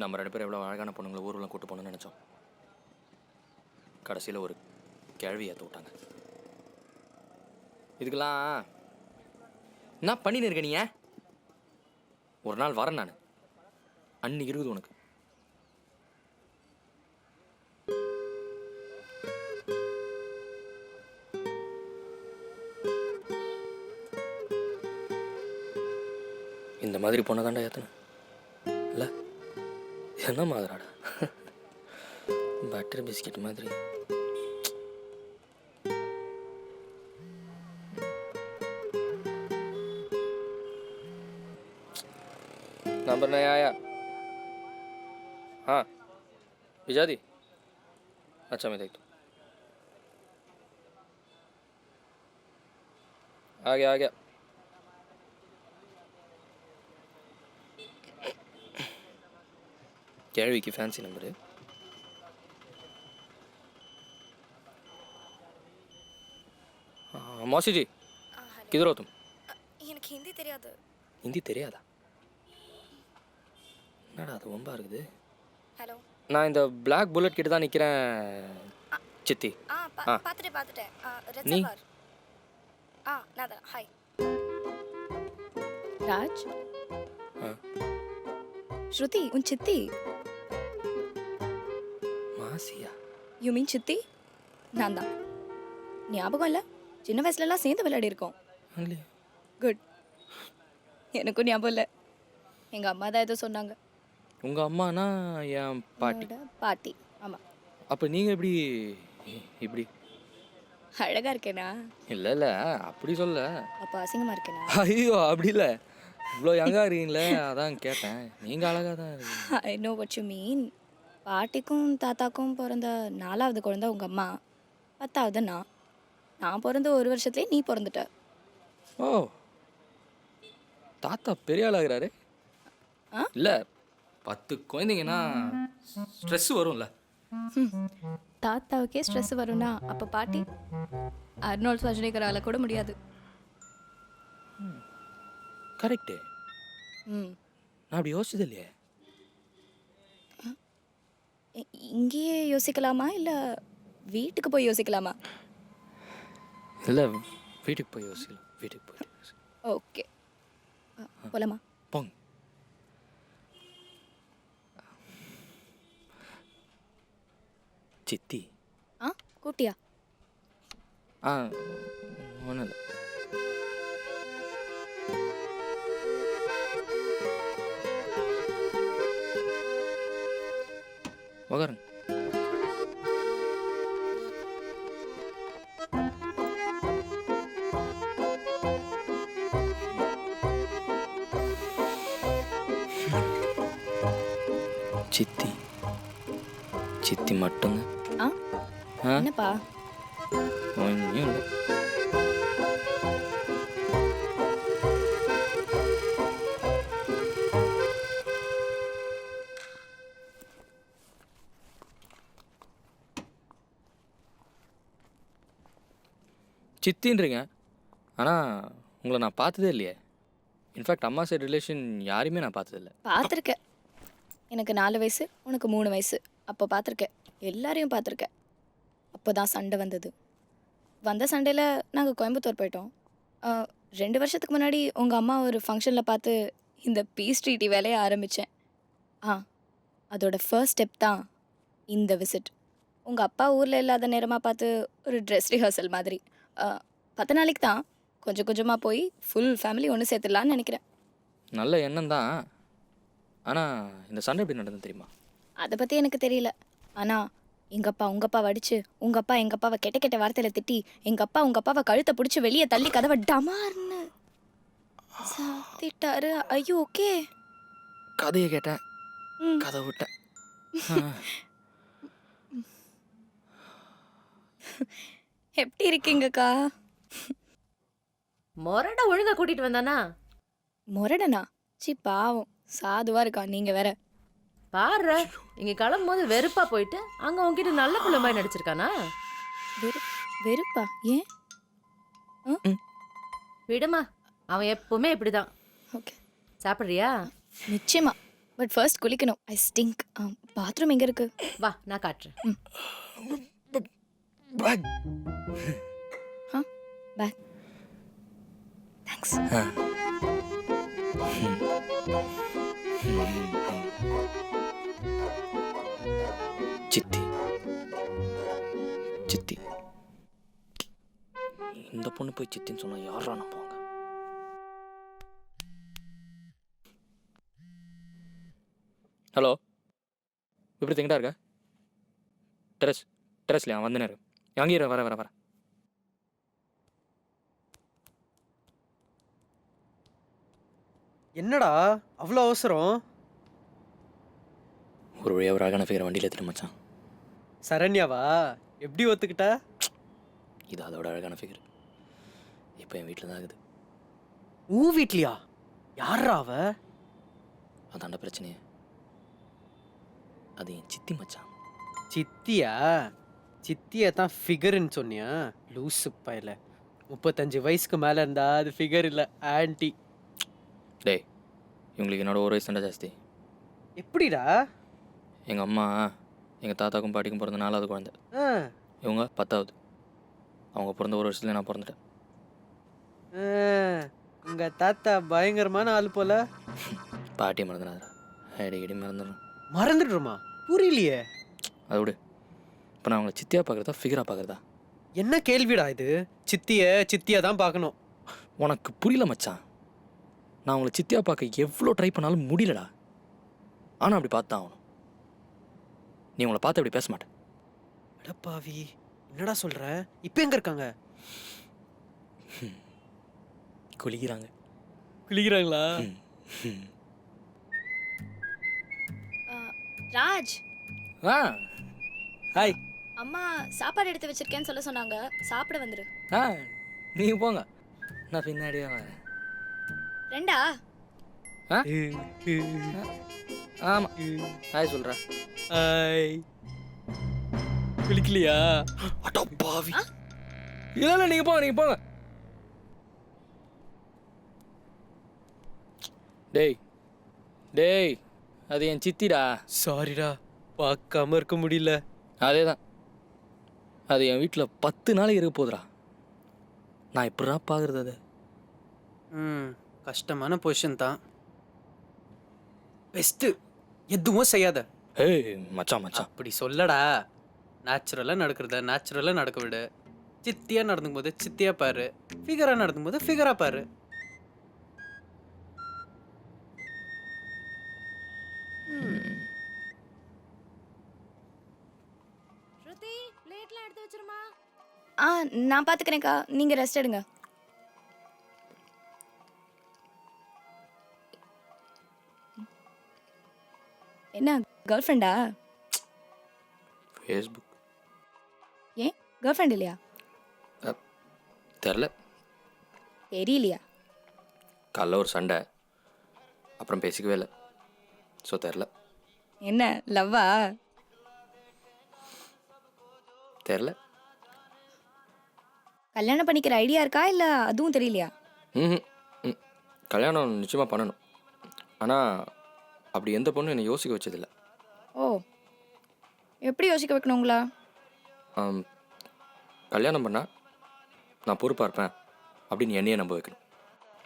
நம்ம 2 பேரும் எவ்வளோ அழகான பொண்ணுங்களை ஊர்வலம் கூட்டு போகணும்னு நினச்சோம். கடைசியில் ஒரு கேள்வி ஏற்ற விட்டாங்க. இதுக்கெல்லாம் என்ன பண்ணின்னு இருக்க நீ? ஒரு நாள் வரேன் நான். அன்னைக்கு இருக்குது உனக்கு. இந்த மாதிரி பொண்ணை தாண்டா ஏற்றணும் இல்லை? என்ன மாதிரிடா பட்டர் பிஸ்கெட் மாதிரி. नंबर नहीं आया. हाँ भिजा दी. अच्छा मैं देखता हूँ. आ गया. कैरवी की फैंसी नंबर है. मौसी जी किधर हो तुम? எனக்கு ஹிந்தி தெரியாது. हिंदी தெரியாதா? என்னடா அது ரொம்ப இருக்குது. ஹலோ, நான் இந்த பிளாக் புல்லட் கிட்ட தான் நிற்கிறேன் சித்தி. பார்த்துட்டேன். ரிசர்வர். நான் தான். ஹாய் ராஜ். ஸ்ருதி உன் சித்தி. மாசியா? யூ மீன் சித்தி? நான் தான். ஞாபகம் இல்லை? சின்ன வயசுலலாம் சேர்ந்து விளையாடி இருக்கோம். குட். எனக்கும் ஞாபகம் இல்லை. எங்கள் அம்மா தான் ஏதோ சொன்னாங்க. உங்கள் அம்மானா என் பாட்டி? பாட்டி, ஆமாம். அப்போ நீங்கள் எப்படி இப்படி அழகாக இருக்கேனா? இல்லை அப்படி சொல்ல. அப்போ அசிங்கமாக இருக்கேனா? ஐயோ அப்படி இல்லை, இவ்வளோ யங்காக இருக்கீங்களே அதான் கேட்டேன். நீங்கள் அழகாக தான் இருக்கீங்க. I know what you mean. பாட்டிக்கும் தாத்தாக்கும் பிறந்த 4வது குழந்தை உங்கள் அம்மா, 10வது நான் பிறந்த 1 வருஷத்துலேயே நீ பிறந்துட்ட. ஓ, தாத்தா பெரிய ஆளாகிறாரு. இல்லை 10 குழந்தைங்கன்னா ஸ்ட்ரெஸ் வரும்ல. தாத்தாவுக்கே ஸ்ட்ரெஸ் வரும்னா அப்போ பாட்டி அர்னால்ட் ஷ்வார்ஸ்நெகரால கூட முடியாது. கரெக்டு. நான் அப்படி யோசிச்சது இல்லையே. இங்கேயே யோசிக்கலாமா இல்லை வீட்டுக்கு போய் யோசிக்கலாமா? இல்லை வீட்டுக்கு போய் யோசிக்கலாம். வீட்டுக்கு போய் ஓகே போலாமா? போங்க. சித்தி. கூட்டியா? ஒன்றும் இல்லை. உக்காருங்க. சித்தி சித்தி மட்டுங்க. என்னப்பா? ஒன்றும் இல்லை. சித்தின்றீங்க, ஆனால் உங்களை நான் பார்த்ததே இல்லையே. இன்ஃபேக்ட் அம்மா சைடு ரிலேஷன் யாரையுமே நான் பார்த்ததில்லை. பார்த்துருக்கேன். எனக்கு 4 வயசு, உனக்கு 3 வயசு. அப்போ பார்த்துருக்கேன். எல்லாரையும் பார்த்துருக்கேன். அப்போ தான் சண்டை வந்தது. வந்த சண்டையில் நாங்கள் கோயம்புத்தூர் போயிட்டோம். 2 வருஷத்துக்கு முன்னாடி உங்கள் அம்மா ஒரு ஃபங்க்ஷனில் பார்த்து இந்த பீஸ் ட்ரீட்டி வேலையை ஆரம்பித்தேன். அதோட ஃபர்ஸ்ட் ஸ்டெப் தான் இந்த விசிட். உங்கள் அப்பா ஊரில் இல்லாத நேரமாக பார்த்து ஒரு ட்ரெஸ் ரிஹர்சல் மாதிரி 10 நாளைக்கு தான். கொஞ்சம் கொஞ்சமாக போய் ஃபுல் ஃபேமிலி ஒன்று சேர்த்துடலான்னு நினைக்கிறேன். நல்ல எண்ணம் தான். ஆனால் இந்த சண்டை எப்படி நடந்தது தெரியுமா? அதை பற்றி எனக்கு தெரியல. ஆனால் எங்கள் அப்பா உங்கள் அப்பாவை அடிச்சு, உங்கள் அப்பா எங்கள் அப்பாவை கெட்ட கெட்ட வார்த்தையில் திட்டி, எங்கள் அப்பா உங்கள் அப்பாவை கழுத்தை பிடிச்சி வெளியே தள்ளி கதவை டமார்னு சாத்திட்டாரு. ஐயோ ஓகே. கதையை கேட்டேன், கதை விட்டேன். எப்படி இருக்கீங்கக்கா? மொரட ஒழுங்கா கூட்டிட்டு வந்தானா? முரடனா? சி பாவம், சாதுவா இருக்கா. நீங்க வேற பாரு, இங்க கிளம்பும் போது வெறுப்பா போயிட்டு அங்க உன்கிட்ட நல்ல புள்ள மாதிரி நடிச்சிருக்கானா? வெறுப்பா? ஏன்? விடுமா, அவன் எப்பவுமே இப்படிதான். ஓகே, சாப்பிடுறியா? நிச்சயமா. பட் ஃபர்ஸ்ட் குளிக்கணும். ஐ ஸ்டிங்க். பாத்ரூம் எங்கே இருக்கு? வா நான் காட்டுறேன். பேக். பேக். தேங்க்ஸ். சித்தி சித்தி இந்த பொண்ணு போய் சித்தின்னு சொன்னா யாரா நம்புவாங்க? ஹலோ, விபரீத் எங்கடா இருக்க? டெரஸ்லையா? வந்துனேரு. அங்கேயே வர வர வர. என்னடா அவ்வளோ அவசரம்? ஒரு வழியாக ஒரு அழகான ஃபிகரை வண்டியில் எடுத்துட்டு மச்சான். சரண்யாவா? எப்படி ஒத்துக்கிட்டா? இது அதோட அழகான ஃபிகர். இப்போ என் வீட்டில் தான் இருக்குது. ஊ வீட்லையா? யாரா அவ? அதாண்ட பிரச்சனையே. அது என் சித்தி மச்சான். சித்தியா? சித்தியை தான் ஃபிகர்னு சொன்னியா? லூசு பையல. 35 வயசுக்கு மேலே இருந்தா அது ஃபிகர் இல்லை, ஆன்டி. டேய், இவங்களுக்கு என்னோட ஒரு வயசு ஜாஸ்தி. எப்படிடா? எங்கள் அம்மா எங்கள் தாத்தாக்கும் பாட்டிக்கும் பிறந்த 4வது குழந்தை. ஆ, இவங்க 10வது. அவங்க பிறந்த ஒரு வருஷத்துல நான் பிறந்துட்டேன். ஆ, உங்க தாத்தா பயங்கரமான ஆள் போல. பாட்டியை மறந்துடாதா? அடிக்கடி மறந்துடும். மறந்துடுமா? புரியலையே. அதை விடு. இப்போ நான் அவங்கள சித்தியாக பார்க்குறதா ஃபிகராக பார்க்குறதா? என்ன கேள்விடா இது? சித்தியா தான் பார்க்கணும். உனக்கு புரியல மச்சான். நான் அவங்கள சித்தியாக பார்க்க எவ்வளோ ட்ரை பண்ணாலும் முடியலடா. ஆனால் அப்படி பார்த்தா ஆகணும். நீ உங்களை பார்த்து அப்படி பேச மாட்டேன். அடப்பாவி, என்னடா சொல்ற? இப்போ எங்க இருக்காங்க? குளிக்கிறாங்க. குளிக்கிறாங்களா? ராஜ், ஆ, ஹாய். அம்மா சாப்பாடு எடுத்து வச்சிருக்கேன்னு சொல்ல சொன்னாங்க. சாப்பிட வந்துரு. ஆ, நீங்கள் போங்க, நான் பின்னாடியே வரேன். ரெண்டா? ஆ, ஆமாம். ஹாய் சொல்கிறேன். ஹாய். குளிக்கலையா? அடப்பாவி. இல்லை நீங்கள் போங்க. டேய் அது என் சித்திடா. சாரிடா, பார்க்காம இருக்க முடியல. அதே தான். அது என் வீட்டில் 10 நாளைக்கு இருக்க போகுதுடா. நான் எப்படா பார்க்குறது அது? கஷ்டமான பொசிஷன் தான். பெஸ்ட்டு, எதுவும் செய்யாத. ஏய் மச்சான். அப்படி சொல்லடா. நேச்சுரலாக நடக்க விடு. சித்தியா நடந்துக்கும் போது சித்தியா பாரு, ஃபிகரா நடந்துக்கும் போது ஃபிகரா பாரு. ஸ்ருதி, பிளேட்லாம் எடுத்து வச்சிருமா. நான் பார்த்துக்கிறேன்க்கா. நீங்கள் ரெஸ்ட் எடுங்க. என்ன கேர்ள் ஃப்ரெண்டா? ஃபேஸ்புக். ஏன் கேர்ள் ஃப்ரெண்ட் இல்லையா? தெரில. தெரியலையா? காலைல ஒரு சண்டை, அப்புறம் பேசிக்கவே இல்லை. ஸோ தெரில. என்ன லவ்வா? தெரில. கல்யாணம் பண்ணிக்கிற ஐடியா இருக்கா இல்லை அதுவும் தெரியலையா? ம் கல்யாணம் நிச்சயமாக பண்ணணும். ஆனால் அப்படி எந்த பொண்ணும் என்னை யோசிக்க வச்சதில்லை. ஓ, எப்படி யோசிக்க வைக்கணும் உங்களா? கல்யாணம் பண்ணால் நான் பொறுப்பாக இருப்பேன் அப்படின்னு என்னையே நம்ப வைக்கணும்.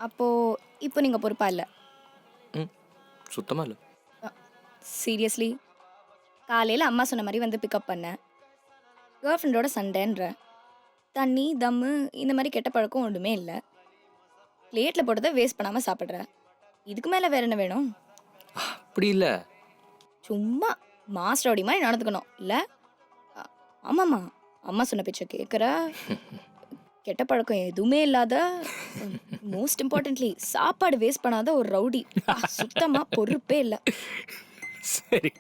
அப்போது இப்போ நீங்கள் பொறுப்பா இல்லை? சுத்தமாக இல்லை. சீரியஸ்லி? காலையில் அம்மா சொன்ன மாதிரி வந்து பிக்கப் பண்ணேன். கேர்ள் ஃப்ரெண்டோட சண்டைன்ற தண்ணி தம்மு இந்த மாதிரி கெட்ட பழக்கம் ஒன்றுமே இல்லை. பிளேட்டில் போட்டதை வேஸ்ட் பண்ணாமல் சாப்பிட்ற. இதுக்கு மேலே வேற என்ன வேணும்? அப்படி இல்லை. சும்மா மாஸ்டரோடி மாதிரி நடந்துக்கணும் இல்லை? ஆமாம்மா, அம்மா சொன்ன பேச்சை கேட்குற, கெட்ட பழக்கம் எதுவுமே இல்லாத, மோஸ்ட் இம்பார்ட்டன்ட்லி சாப்பாடு வேஸ்ட் பண்ணாத ஒரு ரவுடி. சுத்தமாக பொறுப்பே இல்லை. சரி,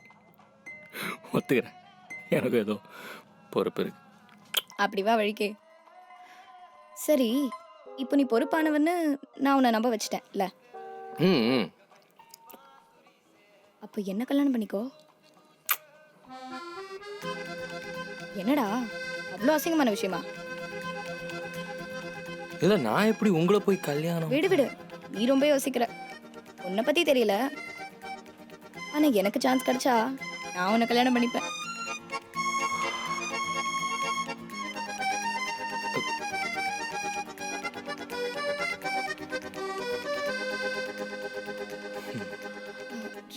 ஒத்துக்கிறேன். எனக்கு ஏதோ பொறுப்பு இருக்கு. அப்படி வா வழிக்கே. சரி, இப்போ நீ பொறுப்பானவன்னு நான் உன்னை நம்ப வச்சிட்டேன் இல்லை? ம் அப்போ என்ன கல்யாணம் பண்ணிக்கோ. என்னடா அவ்வளோ அசிங்கமான விஷயமா? இல்லை, நான் எப்படி உங்களை போய் கல்யாணம்? விடு, நீ ரொம்ப யோசிக்கிற. உன்னை பற்றி தெரியல. ஆனால் எனக்கு சான்ஸ் கிடைச்சா நான் உன்னை கல்யாணம் பண்ணிப்பேன்.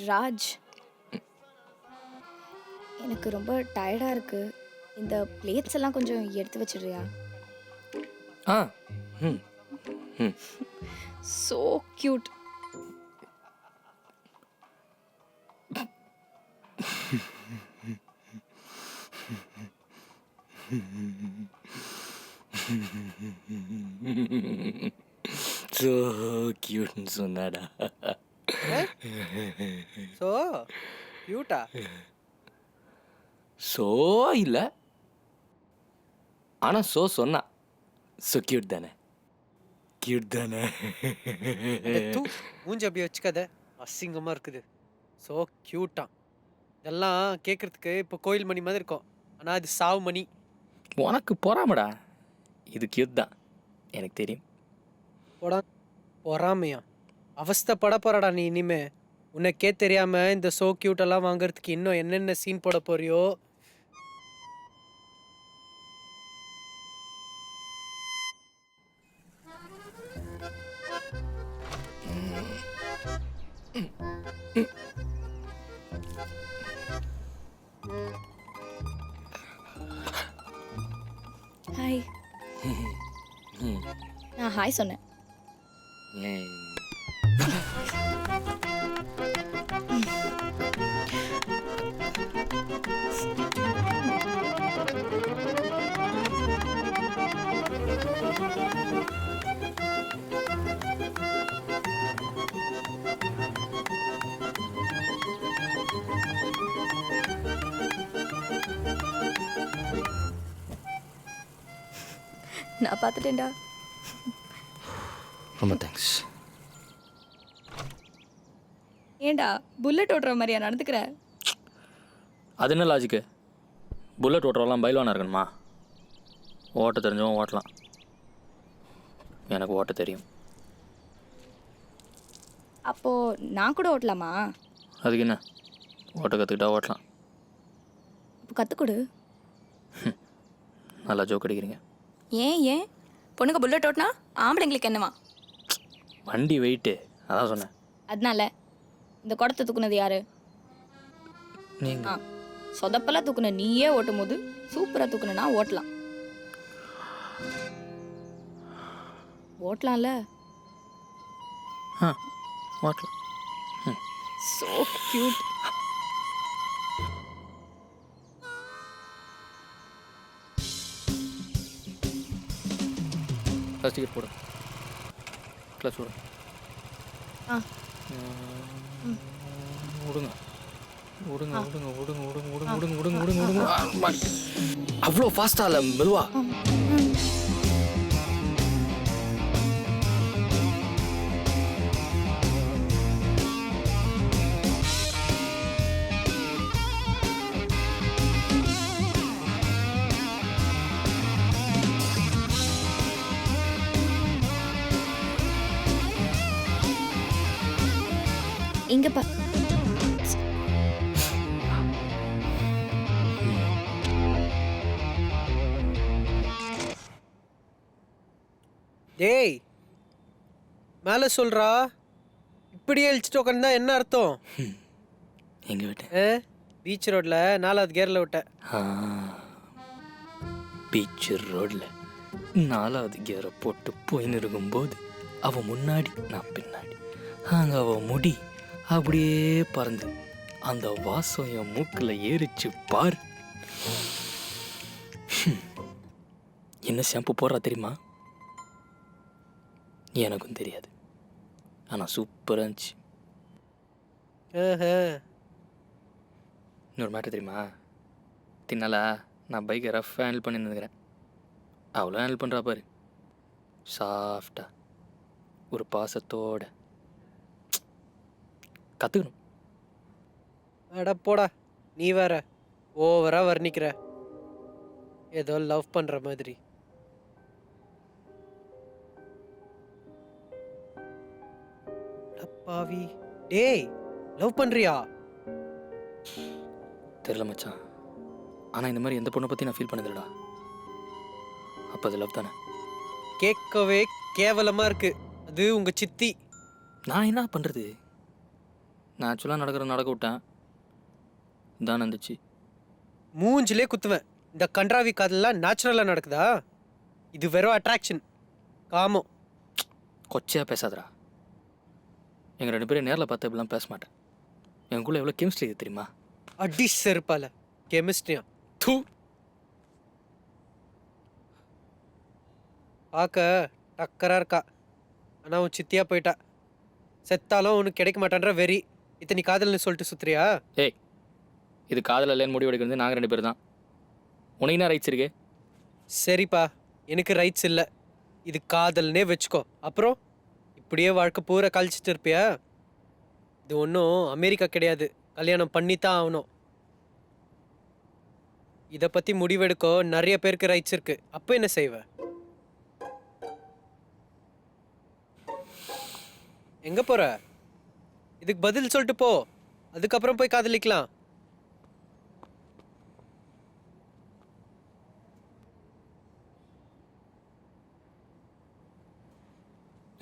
ராஜ், எனக்கு ரொம்ப டயர்டாக இருக்கு. இந்த பிளேட்ஸ் எல்லாம் கொஞ்சம் எடுத்து வச்சிடுறியா? ஆ ம் ம் ஸோ க்யூட். ஸோ க்யூட்னு சொன்னாடா. ஸோ க்யூட்டா? ஸோ இல்லை, ஆனால் ஸோ சொன்னா. ஸோ க்யூட் தானே, க்யூட் தானே. தூ மூஞ்சி அப்படியே வச்சுக்காத, அசிங்கமாக இருக்குது. ஸோ க்யூட்டா? இதெல்லாம் கேட்குறதுக்கு இப்போ கோயில் மணி மாதிரி இருக்கும், ஆனால் அது சாவு மணி. உனக்கு பொறாமடா, இது க்யூட் தான், எனக்கு தெரியும். போடா, பொறாமையா? அவஸ்தைப்பட போறடா நீ இனிமே. உனக்கே தெரியாம இந்த சோ கியூட்டெல்லாம் வாங்குறதுக்கு இன்னும் என்னென்ன சீன் போட போறியோ. ஹாய். நான் ஹாய் சொன்னேன். ஏய். நான் பார்த்துட்டேன்டா. ரொம்ப தேங்க்ஸ். ஏண்டா புல்லட் ஓட்டுற மாதிரியா நடந்துக்கிற? அது என்ன லாஜிக்கு? புல்லட் ஓட்டுறவெல்லாம் பைல்வானா இருக்கணுமா? ஓட்ட தெரிஞ்சவன் ஓட்டலாம், எனக்கு ஓட்ட தெரியும். அப்போ நான் கூட ஓட்டலாமா? அதுக்கு என்ன, ஓட்ட கற்றுக்கிட்டா ஓட்டலாம். அப்போ கற்றுக்கொடு. நல்லா ஜோக் அடிக்கிறீங்க. ஏன் பொண்ணுங்க புல்லட் ஓட்டினா ஆம்பளைங்களுக்கு என்னவா? வண்டி வெயிட்டு, அதான் சொன்னேன். அதனால இந்த குடத்தை தூக்குனது யாரு? நீங்கள் சொதப்பெல்லாம் தூக்குன நீயே ஓட்டும் போது சூப்பராக தூக்குனா ஓட்டலாம். ஓட்டலாம்ல? ஆ ஓட்டலாம். So cute. ஃபஸ்ட் டிக்கெட் போடு, கிளாஸ் விடு. ஆ விடுங்க விடுங்க விடுங்க விடுங்க விடுங்க விடுங்க விடுங்க விடுங்க விடுங்க விடுங்க. அவ்வளோ ஃபாஸ்ட்டாக இல்லை, மெதுவா. இங்க பா. டேய் மேலே சொல்றா, இப்படியே இழிச்சிட்டு உட்காந்தா என்ன அர்த்தம்? எங்கே விட்டேன்? பீச் ரோட்ல 4வது கியர்ல விட்டேன். பீச் ரோடில் 4வது கியரை போட்டு போயின்னு இருக்கும்போது அவன் முன்னாடி நான் பின்னாடி, அங்கே அவன் முடி அப்படியே பறந்து அந்த வாசம் என் மூக்கில் ஏறிச்சு பார். என்ன ஷாம்பு போடுறா தெரியுமா? எனக்கும் தெரியாது, ஆனால் சூப்பராக இருந்துச்சு. இன்னொரு மேட்டர் தெரியுமா? தின்னால நான் பைக்கை ரஃப் ஹேண்டில் பண்ணி நினைக்கிறேன், அவ்வளோ ஹேண்டில் பண்ணுறா பாரு, சாஃப்டாக ஒரு பாசத்தோட. கற்றுக்கணும். அட போடா, நீ வேற ஓவரா வர்ணிக்கிற, ஏதோ லவ் பண்ற மாதிரி. அட பாவி, டேய் லவ் பண்றியா? தெரில மச்சான். ஆனால் இந்த மாதிரி எந்த பொண்ணை பற்றி நான் ஃபீல் பண்ணதில்லடா. அப்போ அது லவ் தானே. கேட்கவே கேவலமாக இருக்கு. அது உங்கள் சித்தி. நான் என்ன பண்ணுறது? நான் ஆக்சுவலாக நடக்க விட்டேன். தான் வந்துச்சு. மூஞ்சிலே குத்துவேன். இந்த கன்றாவி காதல்லாம் நேச்சுரலாக நடக்குதா? இது வெறும் அட்ராக்ஷன், காமம். கொச்சையாக பேசாதடா. எங்கள் 2 பேரும் நேரில் பார்த்து இப்படிலாம் பேச மாட்டேன். எங்களுக்குள்ள எவ்வளோ கெமிஸ்ட்ரி இது தெரியுமா? அடி செருப்பால கெமிஸ்ட்ரியா? தூ. பார்க்க டக்கராக இருக்கா, ஆனால் உன் சித்தியா போயிட்டா. செத்தாலும் உனக்கு கிடைக்க மாட்டான்ற வெறி. இத்தனை காதல்னு சொல்லிட்டு சுத்துறியா? ஏய், இது காதல் இல்லைன்னு முடிவு எடுக்கிறது நாங்கள் 2 பேர் தான். உனக்கு என்ன ரைட்ஸ் இருக்கு? சரிப்பா, எனக்கு ரைட்ஸ் இல்லை. இது காதல்னே வச்சுக்கோ. அப்புறம் இப்படியே வாழ்க்கை பூரா கழிச்சிட்டு இருப்பியா? இது ஒன்றும் அமெரிக்கா கிடையாது. கல்யாணம் பண்ணித்தான் ஆகணும். இதை பற்றி முடிவெடுக்கோ நிறைய பேருக்கு ரைட்ஸ் இருக்கு. அப்போ என்ன செய்வ? எங்க போற? இதுக்கு பதில் சொல்லிட்டு போ. அதுக்கப்புறம் போய் காதலிக்கலாம்.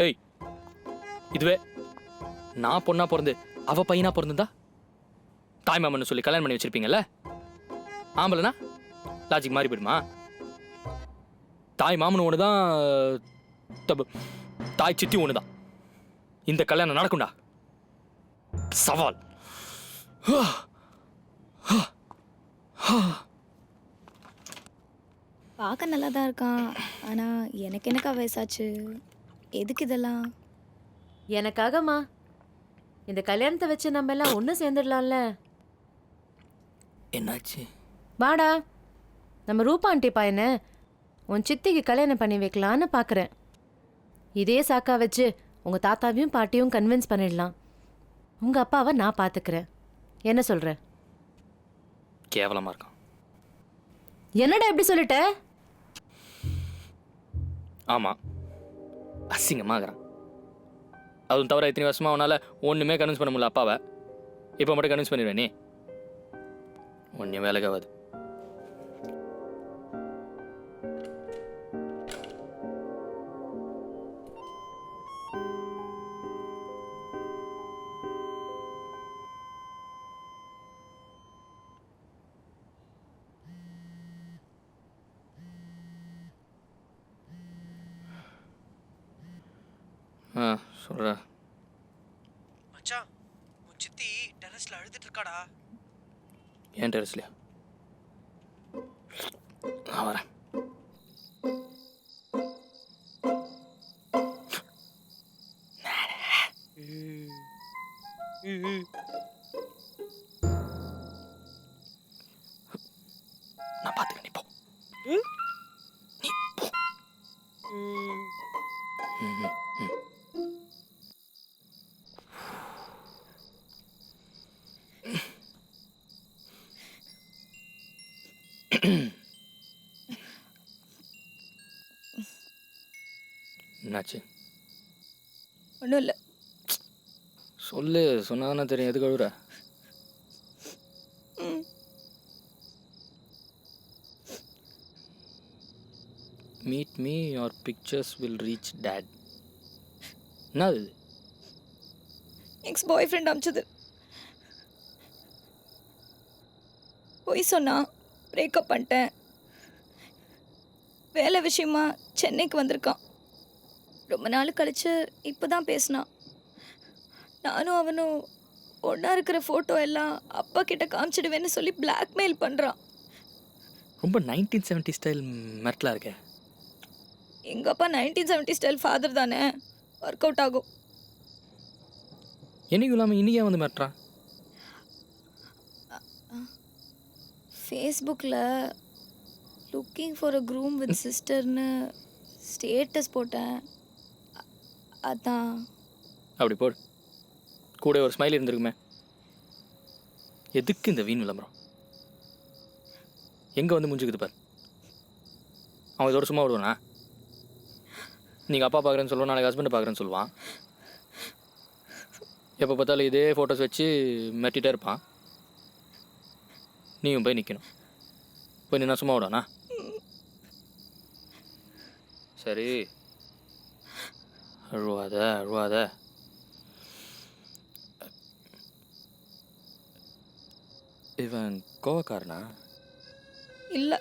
ஏய், இதுவே நான் பொண்ணா பிறந்து அவ பையனா பிறந்திருந்தா தாய் மாமன்னு சொல்லி கல்யாணம் பண்ணி வச்சிருப்பீங்கல்ல? ஆம்பளைனா லாஜிக் மாறி போயிடுமா? தாய் மாமன் ஒன்று தான், தாய் சித்தி ஒன்று தான். இந்த கல்யாணம் நடக்கும்டா. சவால். பார்க்க நல்லா தான் இருக்கான். ஆனால் எனக்கு என்னக்கா வயசாச்சு? எதுக்கு இதெல்லாம்? எனக்காகம்மா. இந்த கல்யாணத்தை வச்சு நம்ம எல்லாம் ஒன்று சேர்ந்துடலாம்ல. என்னாச்சு? வாடா, நம்ம ரூபா ஆண்டி பையனை உன் சித்திக்கு கல்யாணம் பண்ணி வைக்கலான்னு பார்க்குறேன். இதே சாக்கா வச்சு உங்கள் தாத்தாவையும் பாட்டியும் கன்வின்ஸ் பண்ணிடலாம். உங்கள் அப்பாவை நான் பார்த்துக்கிறேன். என்ன சொல்கிற? கேவலமா இருக்கான். என்னடா எப்படி சொல்லிட்ட? ஆமாம், அசிங்கமாகறான். அதுவும் தவிர இத்தனை வருஷமா அவனால் ஒன்றுமே கன்வின்ஸ் பண்ண முடியல அப்பாவை. இப்போ மட்டும் கன்வின்ஸ் பண்ணிடுவேன் நீ? ஒன்றும் வேலைக்காகாது. சொல்கிறா மச்சான், உன் சித்தி டெரஸ்ல அழுதுட்டு இருக்காடா. ஏன் டெரஸ்லையா? நான் வரேன். நான் பார்த்துக்கிறேன், நீ போ. நீ போ. என்னாச்சு? ஒன்றும் இல்லை. சொல்லு, சொன்னாதானே தெரியும். எதுக்கு அழுகுற? Meet me, your pictures will reach date. என்னது? எக்ஸ் பாய் ஃப்ரெண்ட் அமிச்சது. போய் சொன்னா பிரேக்கப் பண்ணிட்டேன். வேலை விஷயமா சென்னைக்கு வந்திருக்கான். ரொம்ப நாள் கழிச்சு இப்போ தான் பேசினான். நானும் அவனும் ஒன்றா இருக்கிற ஃபோட்டோ எல்லாம் அப்பா கிட்ட காமிச்சிடுவேன்னு சொல்லி பிளாக்மெயில் பண்ணுறான். ரொம்ப 1970 ஸ்டைல் மெட்டலாக இருக்கே. எங்கள் அப்பா 1970 ஸ்டைல் ஃபாதர் தானே, ஒர்க் அவுட் ஆகும். என்னைக்கும் இல்லாமல் இன்னைக்கே வந்து மெட்றான். ஃபேஸ்புக்கில் looking for a groom with சிஸ்டர்னு ஸ்டேட்டஸ் போட்டேன். அதான். அப்படி போடு, கூட ஒரு ஸ்மைல் இருந்திருக்குமே. எதுக்கு இந்த வீண் விளம்பரம்? எங்கே வந்து முடிஞ்சுக்குது பார். அவன் இதோட சும்மா விடுவானா? நீங்கள் அப்பா பார்க்குறேன்னு சொல்லுவான், நாளைக்கு ஹஸ்பண்டை பார்க்குறேன்னு சொல்லுவான். எப்போ பார்த்தாலும் இதே ஃபோட்டோஸ் வச்சு மெட்டிகிட்டே இருப்பான். நீயும் போய் நிற்கணும். போய் நின்னா சும்மா விடாண்ணா. சரி, அழுவாத அழுவாத. இவன் கோவக்காரனா? இல்லை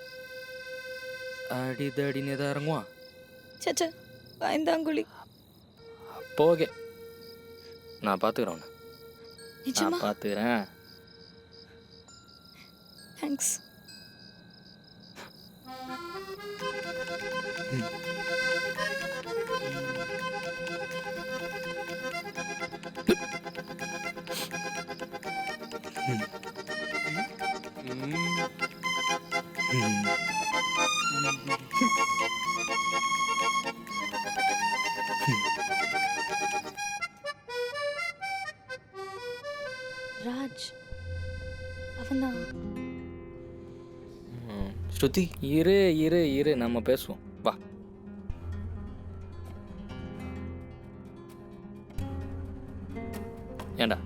அடிதடின்னு எதாவது இறங்குவான். சச்சா பயந்தாங்குழி. போகே, நான் பார்த்துக்கிறேன் உன்னை. நிஜமா நான் பார்த்துக்கிறேன். தேங்க்ஸ். ராஜ் அவன்தான். ஸ்ருதி, இரு இரு இரு, நம்ம பேசுவோம், வா. ஏண்டா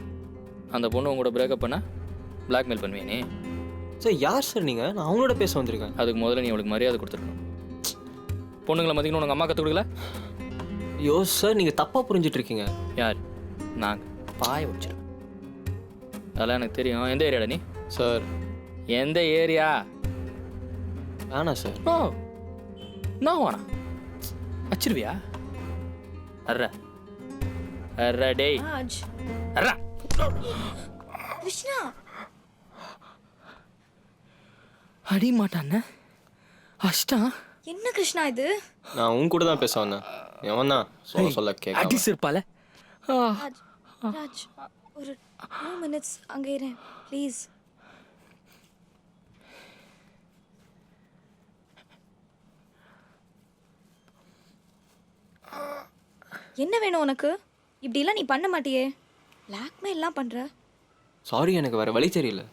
அந்த பொண்ணு உங்களோட பிரேக்கப் பண்ண பிளாக்மெயில் பண்ணுவியா நீ? சார் யார் சார் நீங்கள்? நான் அவங்களோட பேச வந்திருக்கேன். அதுக்கு முதல்ல நீ அவளுக்கு மரியாதை கொடுத்துருக்கணும். பொண்ணுங்களை மதிக்கணும் உங்கள் அம்மா கற்றுக் கொடுக்கல? ஐயோ சார், நீங்கள் தப்பாக புரிஞ்சிட்டு இருக்கீங்க. யார்? நாங்கள் பாய வச்சிருக்கோம். அதெல்லாம் எனக்கு தெரியும். எந்த ஏரியாடா நீ? சார் எந்த ஏரியா? வேணாம் சார். ஓ, நான் வேணா வச்சிருவியா? அர்ரா அர்ரா டேய் ராஜ் அர்ரா. கிருஷ்ணா அடி மாட்டான்னு அஷ்டா. என்ன கிருஷ்ணா இது? நான் உன் கூட தான் பேச வந்தேன். எவன் தான் சொல்ல அடி கேட்க. சிற்பால. ராஜ் ராஜ் ஒரு 2 minutes அங்கே இரு ப்ளீஸ். என்ன வேணும் உனக்கு? இப்படிலாம் நீ பண்ண மாட்டியே. பிளாக்மெயில்லாம் பண்ணுற. சாரி, எனக்கு வேறு வழி தெரியல.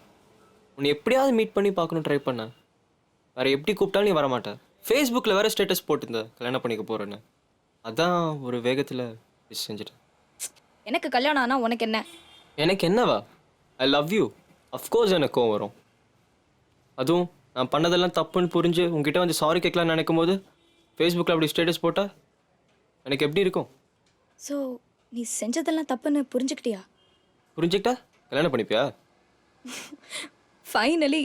உன்னை எப்படியாவது மீட் பண்ணி பார்க்கணும் ட்ரை பண்ணேன். வேறு எப்படி கூப்பிட்டாலும் நீ வரமாட்டேன். ஃபேஸ்புக்கில் வேறு ஸ்டேட்டஸ் போட்டிருந்த கல்யாணம் பண்ணிக்க போகிறேன்னு. அதான் ஒரு வேகத்தில் விஷ் செஞ்சுட்டேன். எனக்கு கல்யாணம் ஆனால் உனக்கு என்ன? எனக்கு என்னவா? I love you. அஃப்கோர்ஸ் எனக்கு கோவம் வரும். அதுவும் நான் பண்ணதெல்லாம் தப்புன்னு புரிஞ்சு உங்ககிட்ட வந்து சாரி கேட்கலான்னு நினைக்கும் போது ஃபேஸ்புக்கில் அப்படி ஸ்டேட்டஸ் போட்டால் எனக்கு எப்படி இருக்கும்? ஸோ நீ செஞ்சதெல்லாம் தப்புன்னு புரிஞ்சுக்கிட்டியா? புரிஞ்சுக்கிட்டா கல்யாணம் பண்ணிப்பியா? ஃபைனலி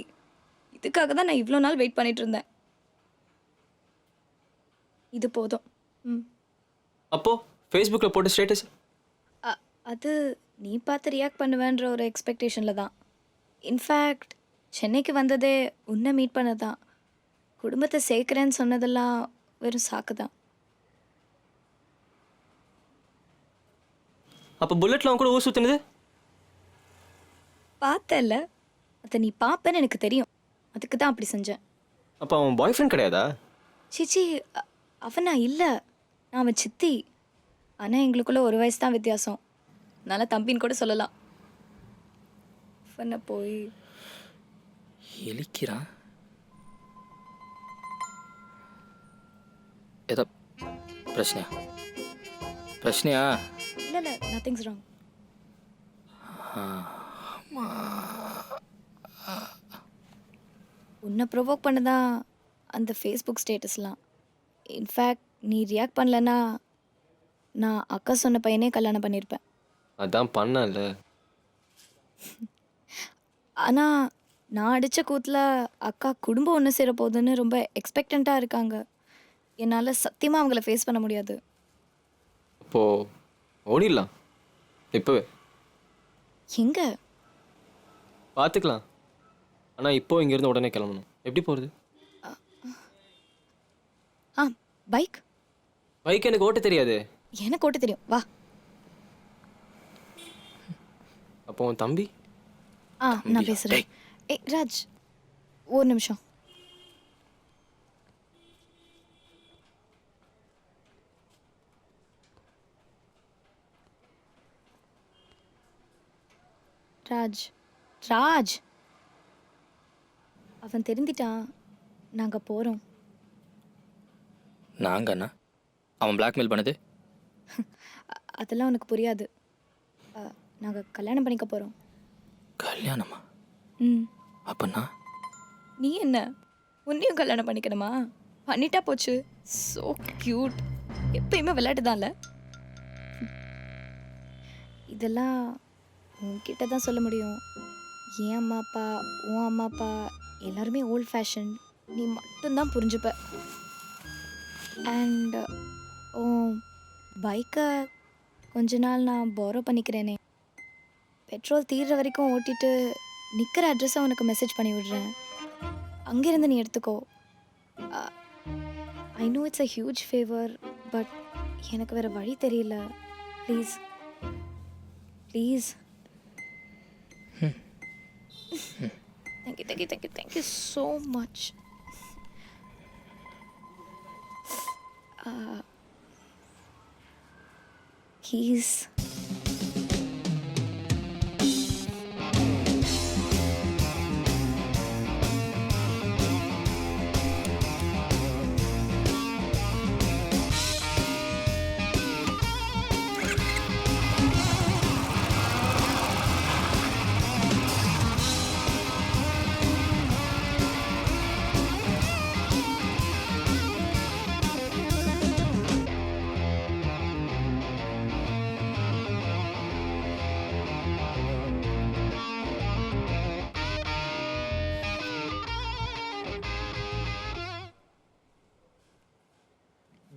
இதுக்காக தான் நான் இவ்வளோ நாள் வெயிட் பண்ணிட்டு இருந்தேன். இது போதும். ம் அப்போது ஃபேஸ்புக்கில் போட்ட ஸ்டேட்டஸ் அது நீ பார்த்து ரியாக்ட் பண்ணுவேன்ற ஒரு எக்ஸ்பெக்டேஷனில் தான். இன்ஃபேக்ட் சென்னைக்கு வந்ததே உன்னை மீட் பண்ண தான். குடும்பத்தை சேர்க்குறேன்னு சொன்னதெல்லாம் வெறும் சாக்கு தான். அப்போ புல்லட்டில் அவன் கூட ஊர் சுற்றினது பார்த்தல, அதை நீ பார்ப்பேன்னு எனக்கு தெரியும். அதுக்கு தான் அப்படி செஞ்சேன். அப்போ அவன் பாய் ஃப்ரெண்ட் கிடையாதா? சிச்சி அவனா இல்லை, நான் அவன் சித்தி. ஆனால் எங்களுக்குள்ள 1 வயசு தான் வித்தியாசம். அதனால தம்பின்னு கூட சொல்லலாம். அவனை போய் எலிக்கிறான். ஏதோ பிரச்சனையா? பிரச்சனையா? இல்லை இல்லை, நத்திங்ஸ் ராங். உன்னை ப்ரொவோக் பண்ணதான் அந்த ஃபேஸ்புக் ஸ்டேட்டஸ்லாம். இன்ஃபேக்ட் நீ ரியாக்ட் பண்ணலன்னா நான் அக்கா சொன்ன பையனே கல்யாணம் பண்ணியிருப்பேன். அதான் பண்ணல. ஆனால் நான் அடித்த கூத்தில் அக்கா குடும்பம் ஒன்று சேர போகுதுன்னு ரொம்ப எக்ஸ்பெக்டண்ட்டாக இருக்காங்க. என்னால் சத்தியமாக அவங்கள ஃபேஸ் பண்ண முடியாது. அப்போது ஓடிடலாம் இப்போவே. எங்கே? பார்த்துக்கலாம். ஆனால் இப்போ இங்கேருந்து உடனே கிளம்பணும். எப்படி போகிறது? ஆ பைக். பைக் எனக்கு ஓட்ட தெரியாது. எனக்கு ஓட்ட தெரியும், வா. அப்போ உன் தம்பி? நான் பேசுகிறேன். ஏய் ராஜ், ஒரு நிமிஷம். ராஜ் ராஜ் அவன் தெரிஞ்சிட்டான். நாங்கள் போகிறோம். நாங்கள் அண்ணா அவன் பிளாக்மெயில் பண்ணது? அதெல்லாம் உனக்கு புரியாது. நாங்கள் கல்யாணம் பண்ணிக்க போகிறோம். கல்யாணமா? ம் அப்பன்னா நீ என்ன உன்னையும் கல்யாணம் பண்ணிக்கணுமா? பண்ணிட்டா போச்சு. So cute. எப்பயுமே விளையாட்டுதான்ல. இதெல்லாம் உன்கிட்ட தான் சொல்ல முடியும். என் அம்மா அப்பா, உன் அம்மா அப்பா எல்லாருமே ஓல்ட் ஃபேஷன். நீ மட்டும்தான் புரிஞ்சுப்ப. அண்ட் உன் பைக்கை கொஞ்ச நாள் நான் borrow பண்ணிக்கிறேனே. பெட்ரோல் தீர்ற வரைக்கும் ஓட்டிட்டு நிற்கிற அட்ரஸை உனக்கு மெசேஜ் பண்ணி விடுறேன். அங்கேருந்து நீ எடுத்துக்கோ. I know it's a huge favour, but எனக்கு வேறு வழி தெரியல. Please please. Thank you so much. Keys.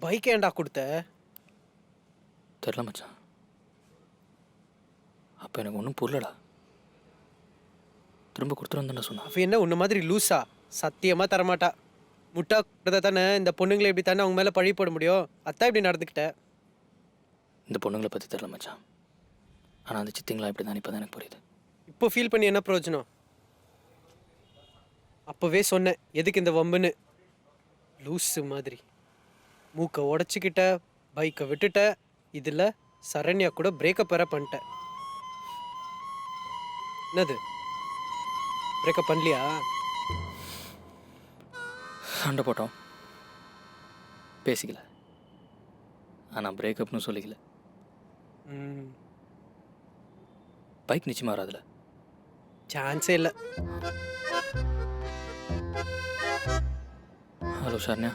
Bike ஏன்டா கொடுத்த? தெரில மச்சான். அப்போ எனக்கு ஒன்றும் புரியலடா. திரும்ப கொடுத்துருந்தேன்டா சொன்னான். அவ என்ன உன்ன மாதிரி லூஸா? சத்தியமாக தரமாட்டா. முட்டா கொடுத்தா தானே இந்த பொண்ணுங்களை இப்படி தானே அவங்க மேலே பழி போட முடியும். அதான் இப்படி நடந்துக்கிட்ட. இந்த பொண்ணுங்களை பற்றி தெரில மச்சான். ஆனால் அந்த சித்திங்களா இப்படி தான் இப்போ தான் எனக்கு புரியுது. இப்போ ஃபீல் பண்ணி என்ன பிரயோஜனம்? அப்போவே சொன்னேன் எதுக்கு இந்த வம்புன்னு. லூஸு மாதிரி மூக்கை உடச்சிக்கிட்ட, பைக்கை விட்டுட்ட. இதில் சரண்யா கூட பிரேக்கப் வேற பண்ணிட்டேன். என்னது பிரேக்கப் பண்ணலையா? சண்டை போட்டோம், பேசிக்கல. ஆனால் பிரேக்கப்னு சொல்லிக்கல. பைக் நிச்சயமாக வராதுல. சான்ஸே இல்லை. ஹலோ சரண்யா,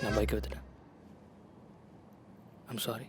நான் பைக்கை வித்துட்டேன். I'm sorry.